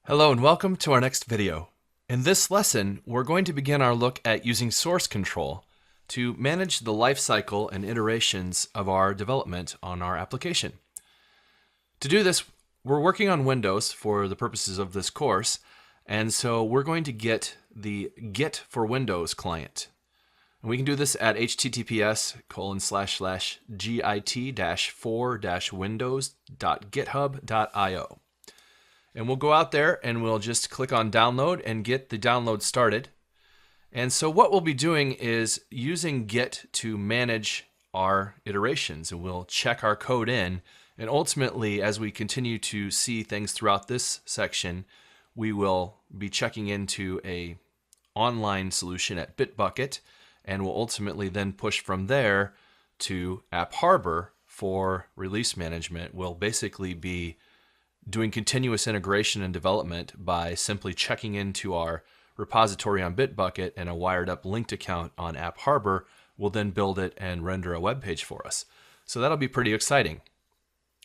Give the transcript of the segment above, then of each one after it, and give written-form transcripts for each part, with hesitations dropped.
Hello and welcome to our next video. In this lesson, we're going to begin our look at using source control to manage the lifecycle and iterations of our development on our application. To do this, we're working on Windows for the purposes of this course, and so we're going to get the Git For Windows client. And we can do this at https://git-for-windows.github.io. And we'll go out there and we'll just click on download and get the download started. And so what we'll be doing is using Git to manage our iterations, and we'll check our code in. And ultimately, as we continue to see things throughout this section, we will be checking into a online solution at Bitbucket, and we'll ultimately then push from there to App Harbor for release management. We'll basically be doing continuous integration and development by simply checking into our repository on Bitbucket, and a wired up linked account on App Harbor will then build it and render a web page for us. So that'll be pretty exciting,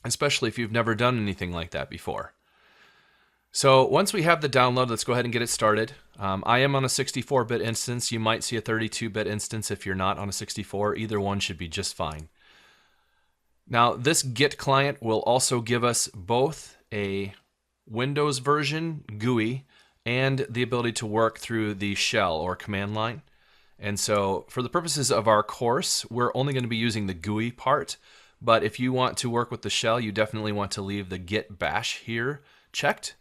especially if you've never done anything like that before. So once we have the download, let's go ahead and get it started. I am on a 64-bit instance. You might see a 32-bit instance if you're not on a 64. Either one should be just fine. Now, this Git client will also give us both a Windows version GUI and the ability to work through the shell or command line. And so for the purposes of our course, we're only going to be using the GUI part. But if you want to work with the shell, you definitely want to leave the git bash here checked.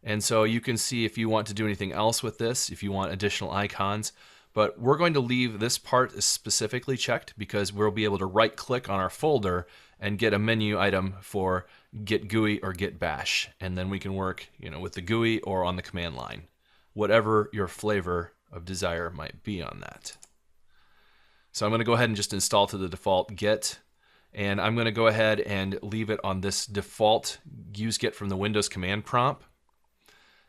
And so you can see if you want to do anything else with this, if you want additional icons. But we're going to leave this part specifically checked because we'll be able to right click on our folder and get a menu item for git GUI or git bash. And then we can work, with the GUI or on the command line, whatever your flavor of desire might be on that. So I'm going to go ahead and just install to the default Git. And I'm going to go ahead and leave it on this default use Git from the Windows command prompt.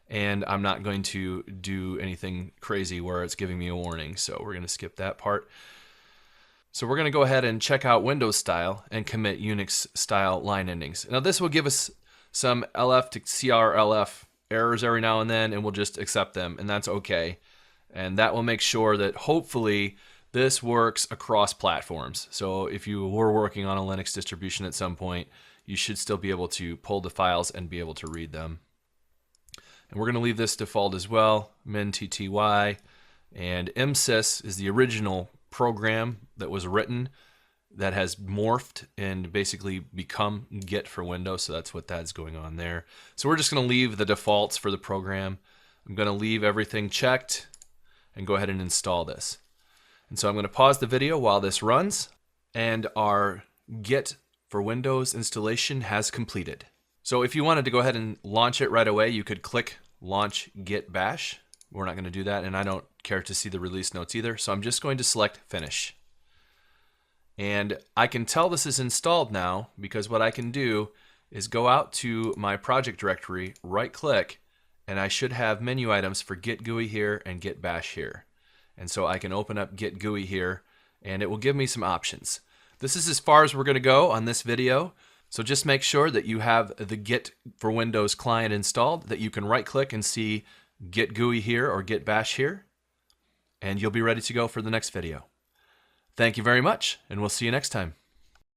And I'm not going to do anything crazy where it's giving me a warning. So we're going to skip that part. So we're going to go ahead and check out Windows style and commit Unix style line endings. Now this will give us some LF to CRLF errors every now and then, and we'll just accept them, and that's okay. And that will make sure that hopefully this works across platforms. So if you were working on a Linux distribution at some point, you should still be able to pull the files and be able to read them. And we're going to leave this default as well, min-tty, and msys is the original program that was written that has morphed and basically become Git for Windows, so that's what that's going on there. So we're just going to leave the defaults for the program. I'm going to leave everything checked and go ahead and install this. And so I'm going to pause the video while this runs, and our Git for Windows installation has completed. So if you wanted to go ahead and launch it right away, you could click Launch Git Bash. We're not going to do that, and I don't care to see the release notes either, so I'm just going to select Finish. And I can tell this is installed now because what I can do is go out to my project directory, right-click, and I should have menu items for Git GUI here and Git Bash here. And so I can open up Git GUI here, and it will give me some options. This is as far as we're going to go on this video. So just make sure that you have the Git for Windows client installed, that you can right click and see Git GUI here or Git Bash here, and you'll be ready to go for the next video. Thank you very much, and we'll see you next time.